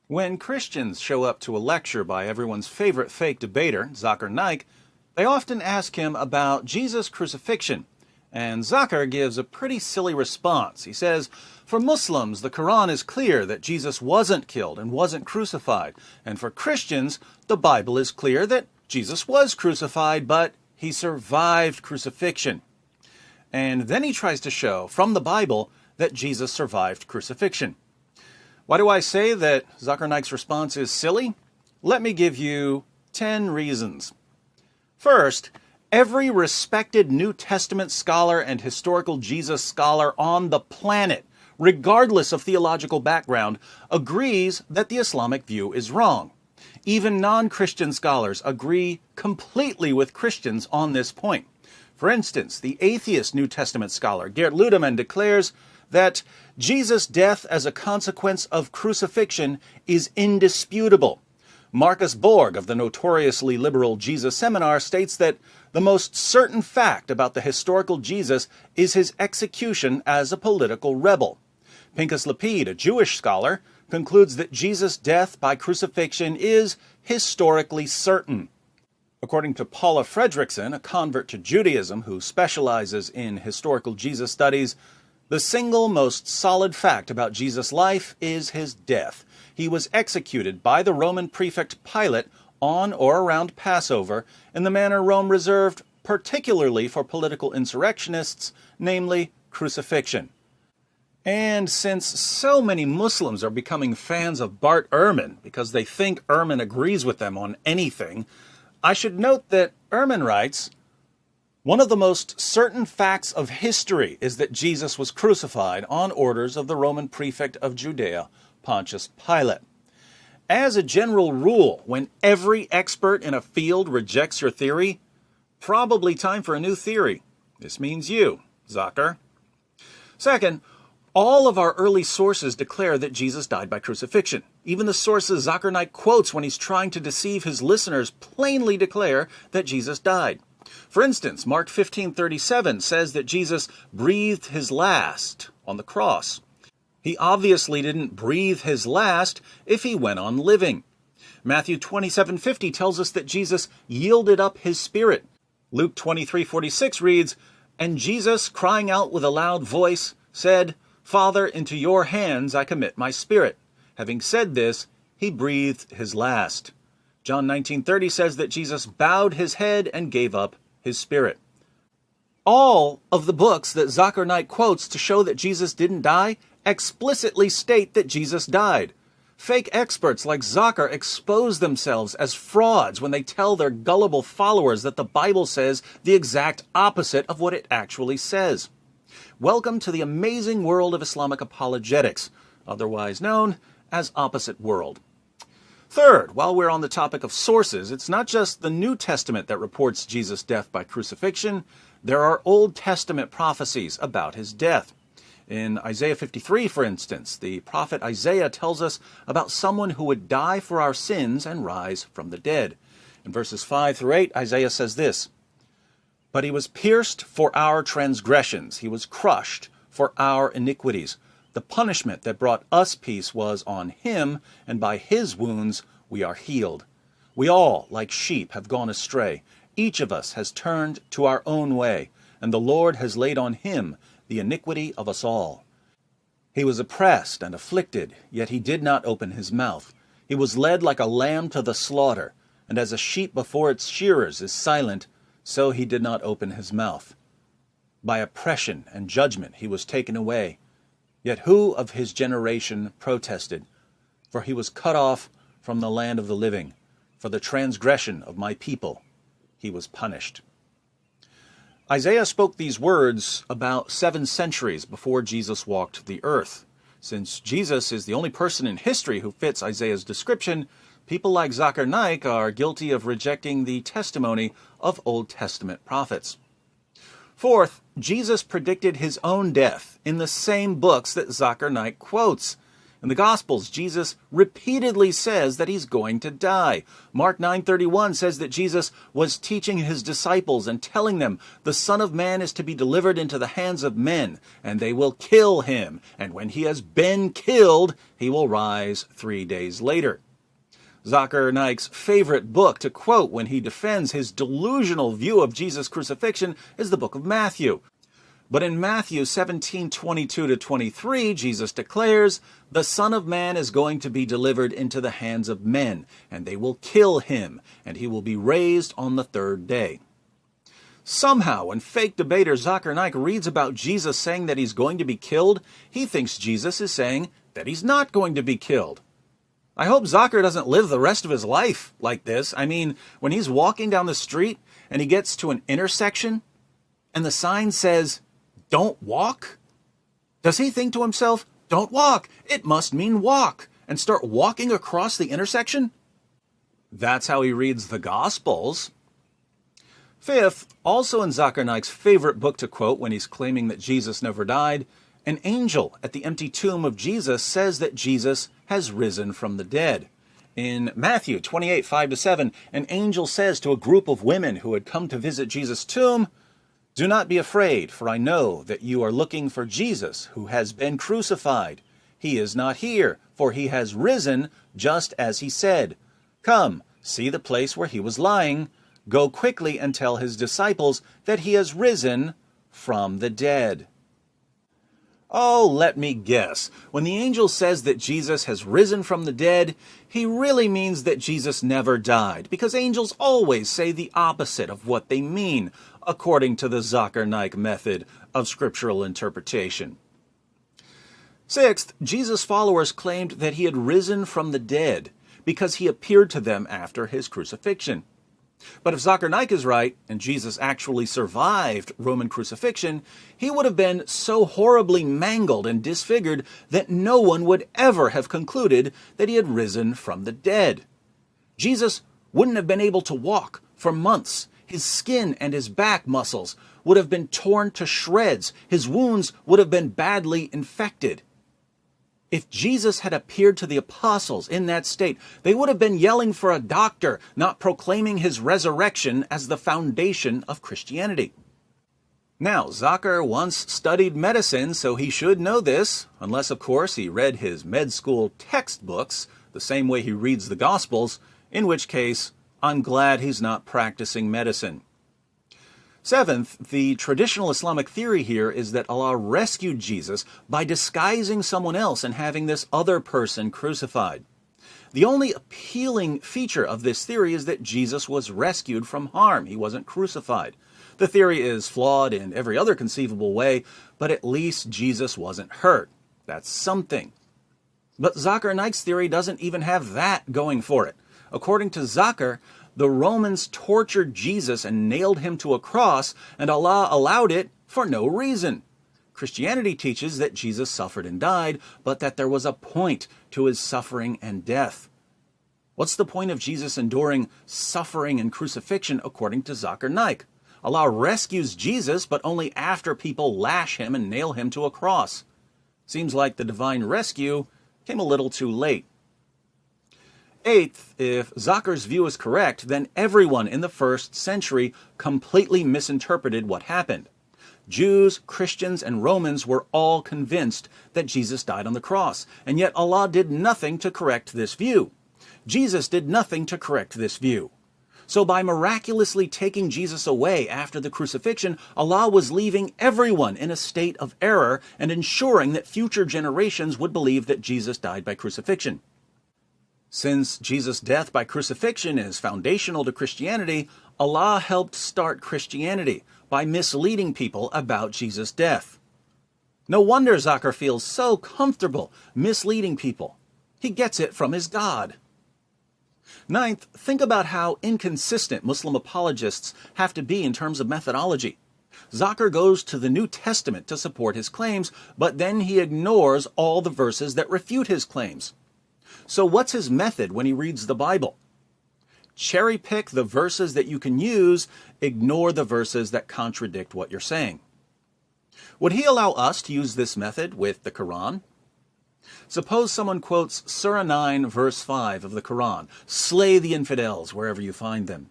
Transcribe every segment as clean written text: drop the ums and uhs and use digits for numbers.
When Christians show up to a lecture by everyone's favorite fake debater, Zakir Naik, they often ask him about Jesus' crucifixion. And Zakir gives a pretty silly response. He says, for Muslims, the Quran is clear that Jesus wasn't killed and wasn't crucified. And for Christians, the Bible is clear that Jesus was crucified, but he survived crucifixion. And then he tries to show from the Bible that Jesus survived crucifixion. Why do I say that Zakir Naik's response is silly? Let me give you 10 reasons. First, every respected New Testament scholar and historical Jesus scholar on the planet, regardless of theological background, agrees that the Islamic view is wrong. Even non-Christian scholars agree completely with Christians on this point. For instance, the atheist New Testament scholar Geert Ludemann declares that Jesus' death as a consequence of crucifixion is indisputable. Marcus Borg of the notoriously liberal Jesus Seminar states that the most certain fact about the historical Jesus is his execution as a political rebel. Pinchas Lapid, a Jewish scholar, concludes that Jesus' death by crucifixion is historically certain. According to Paula Fredrickson, a convert to Judaism who specializes in historical Jesus studies, the single most solid fact about Jesus' life is his death. He was executed by the Roman prefect Pilate on or around Passover in the manner Rome reserved particularly for political insurrectionists, namely crucifixion. And since so many Muslims are becoming fans of Bart Ehrman because they think Ehrman agrees with them on anything, I should note that Ehrman writes, one of the most certain facts of history is that Jesus was crucified on orders of the Roman prefect of Judea, Pontius Pilate. As a general rule, when every expert in a field rejects your theory, probably time for a new theory. This means you, Zakir. Second, all of our early sources declare that Jesus died by crucifixion. Even the sources Zakir Naik quotes when he's trying to deceive his listeners plainly declare that Jesus died. For instance, Mark 15:37 says that Jesus breathed his last on the cross. He obviously didn't breathe his last if he went on living. Matthew 27:50 tells us that Jesus yielded up his spirit. Luke 23:46 reads, and Jesus, crying out with a loud voice, said, Father, into your hands I commit my spirit. Having said this, he breathed his last. John 19:30 says that Jesus bowed his head and gave up his spirit. All of the books that Zakir Naik quotes to show that Jesus didn't die explicitly state that Jesus died. Fake experts like Zakir expose themselves as frauds when they tell their gullible followers that the Bible says the exact opposite of what it actually says. Welcome to the amazing world of Islamic apologetics, otherwise known as Opposite World. Third, while we're on the topic of sources, it's not just the New Testament that reports Jesus' death by crucifixion. There are Old Testament prophecies about his death. In Isaiah 53, for instance, the prophet Isaiah tells us about someone who would die for our sins and rise from the dead. In verses 5 through 8, Isaiah says this, but he was pierced for our transgressions, he was crushed for our iniquities. The punishment that brought us peace was on him, and by his wounds we are healed. We all, like sheep, have gone astray. Each of us has turned to our own way, and the Lord has laid on him the iniquity of us all. He was oppressed and afflicted, yet he did not open his mouth. He was led like a lamb to the slaughter, and as a sheep before its shearers is silent, so he did not open his mouth. By oppression and judgment he was taken away. Yet who of his generation protested? For he was cut off from the land of the living. For the transgression of my people he was punished. Isaiah spoke these words about 7 centuries before Jesus walked the earth. Since Jesus is the only person in history who fits Isaiah's description, people like Zakir Naik are guilty of rejecting the testimony of Old Testament prophets. Fourth, Jesus predicted his own death in the same books that Zakir Naik quotes. In the Gospels, Jesus repeatedly says that he's going to die. Mark 9:31 says that Jesus was teaching his disciples and telling them, "The Son of Man is to be delivered into the hands of men, and they will kill him. And when he has been killed, he will rise 3 days later." Zakir Naik's favorite book to quote when he defends his delusional view of Jesus' crucifixion is the book of Matthew. But in Matthew 17:22-23, Jesus declares, "The Son of Man is going to be delivered into the hands of men, and they will kill him, and he will be raised on the third day." Somehow, when fake debater Zakir Naik reads about Jesus saying that he's going to be killed, he thinks Jesus is saying that he's not going to be killed. I hope Zakir doesn't live the rest of his life like this. I mean, when he's walking down the street and he gets to an intersection and the sign says, "Don't walk," does he think to himself, "Don't walk, it must mean walk," and start walking across the intersection? That's how he reads the Gospels. Fifth, also in Zakir Naik's favorite book to quote when he's claiming that Jesus never died, an angel at the empty tomb of Jesus says that Jesus has risen from the dead. In Matthew 28:5-7, an angel says to a group of women who had come to visit Jesus' tomb, "Do not be afraid, for I know that you are looking for Jesus, who has been crucified. He is not here, for he has risen, just as he said. Come, see the place where he was lying. Go quickly and tell his disciples that he has risen from the dead." Oh, let me guess. When the angel says that Jesus has risen from the dead, he really means that Jesus never died, because angels always say the opposite of what they mean, according to the Zakir Naik method of scriptural interpretation. Sixth, Jesus' followers claimed that he had risen from the dead because he appeared to them after his crucifixion. But if Zakir Naik is right, and Jesus actually survived Roman crucifixion, he would have been so horribly mangled and disfigured that no one would ever have concluded that he had risen from the dead. Jesus wouldn't have been able to walk for months. His skin and his back muscles would have been torn to shreds. His wounds would have been badly infected. If Jesus had appeared to the apostles in that state, they would have been yelling for a doctor, not proclaiming his resurrection as the foundation of Christianity. Now, Zakir once studied medicine, so he should know this, unless, of course, he read his med school textbooks the same way he reads the Gospels, in which case, I'm glad he's not practicing medicine. Seventh, the traditional Islamic theory here is that Allah rescued Jesus by disguising someone else and having this other person crucified. The only appealing feature of this theory is that Jesus was rescued from harm. He wasn't crucified. The theory is flawed in every other conceivable way, but at least Jesus wasn't hurt. That's something. But Zakir Naik's theory doesn't even have that going for it. According to Zakir, the Romans tortured Jesus and nailed him to a cross, and Allah allowed it for no reason. Christianity teaches that Jesus suffered and died, but that there was a point to his suffering and death. What's the point of Jesus enduring suffering and crucifixion according to Zakir Naik? Allah rescues Jesus, but only after people lash him and nail him to a cross. Seems like the divine rescue came a little too late. Eighth, if Zakir's view is correct, then everyone in the first century completely misinterpreted what happened. Jews, Christians, and Romans were all convinced that Jesus died on the cross, and yet Allah did nothing to correct this view. Jesus did nothing to correct this view. So by miraculously taking Jesus away after the crucifixion, Allah was leaving everyone in a state of error and ensuring that future generations would believe that Jesus died by crucifixion. Since Jesus' death by crucifixion is foundational to Christianity, Allah helped start Christianity by misleading people about Jesus' death. No wonder Zakir feels so comfortable misleading people. He gets it from his God. Ninth, think about how inconsistent Muslim apologists have to be in terms of methodology. Zakir goes to the New Testament to support his claims, but then he ignores all the verses that refute his claims. So what's his method when he reads the Bible? Cherry pick the verses that you can use, ignore the verses that contradict what you're saying. Would he allow us to use this method with the Quran? Suppose someone quotes Surah 9, verse 5 of the Quran, "Slay the infidels wherever you find them."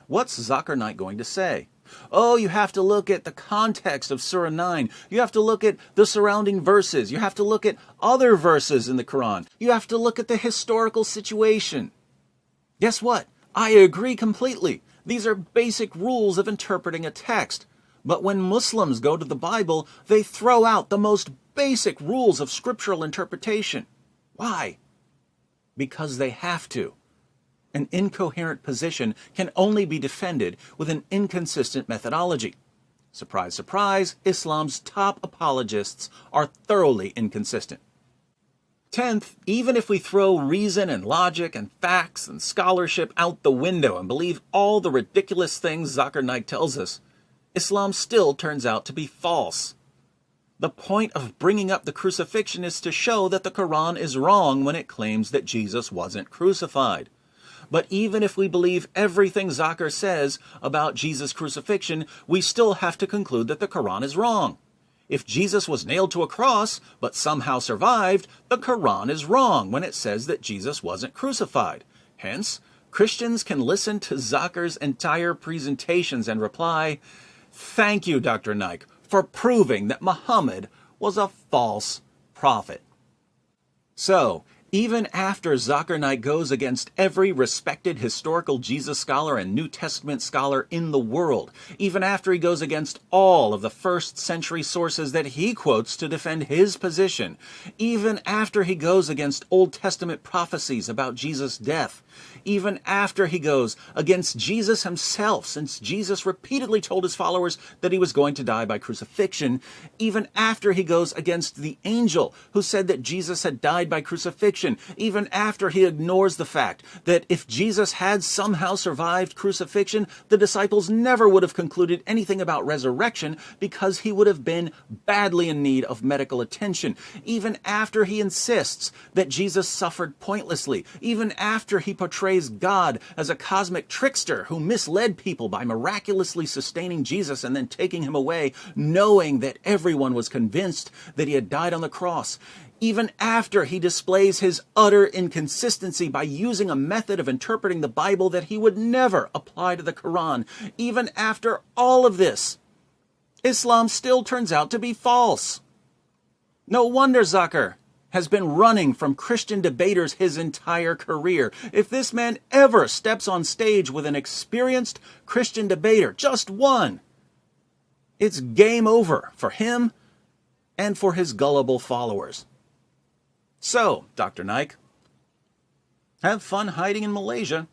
What's Zakir Naik going to say? Oh, you have to look at the context of Surah 9. You have to look at the surrounding verses. You have to look at other verses in the Quran. You have to look at the historical situation. Guess what? I agree completely. These are basic rules of interpreting a text. But when Muslims go to the Bible, they throw out the most basic rules of scriptural interpretation. Why? Because they have to. An incoherent position can only be defended with an inconsistent methodology. Surprise, surprise, Islam's top apologists are thoroughly inconsistent. 10th, even if we throw reason and logic and facts and scholarship out the window and believe all the ridiculous things Zakir Naik tells us, Islam still turns out to be false. The point of bringing up the crucifixion is to show that the Quran is wrong when it claims that Jesus wasn't crucified. But even if we believe everything Zakir says about Jesus' crucifixion, we still have to conclude that the Quran is wrong. If Jesus was nailed to a cross, but somehow survived, the Quran is wrong when it says that Jesus wasn't crucified. Hence, Christians can listen to Zakir's entire presentations and reply, "Thank you, Dr. Naik, for proving that Muhammad was a false prophet." So, even after Zakir Naik goes against every respected historical Jesus scholar and New Testament scholar in the world, even after he goes against all of the first century sources that he quotes to defend his position, even after he goes against Old Testament prophecies about Jesus' death, even after he goes against Jesus himself, since Jesus repeatedly told his followers that he was going to die by crucifixion, even after he goes against the angel who said that Jesus had died by crucifixion, even after he ignores the fact that if Jesus had somehow survived crucifixion, the disciples never would have concluded anything about resurrection because he would have been badly in need of medical attention, even after he insists that Jesus suffered pointlessly, even after he portrays God as a cosmic trickster who misled people by miraculously sustaining Jesus and then taking him away, knowing that everyone was convinced that he had died on the cross, even after he displays his utter inconsistency by using a method of interpreting the Bible that he would never apply to the Quran, even after all of this, Islam still turns out to be false. No wonder Zakir has been running from Christian debaters his entire career. If this man ever steps on stage with an experienced Christian debater, just one, it's game over for him and for his gullible followers. So, Dr. Naik, have fun hiding in Malaysia.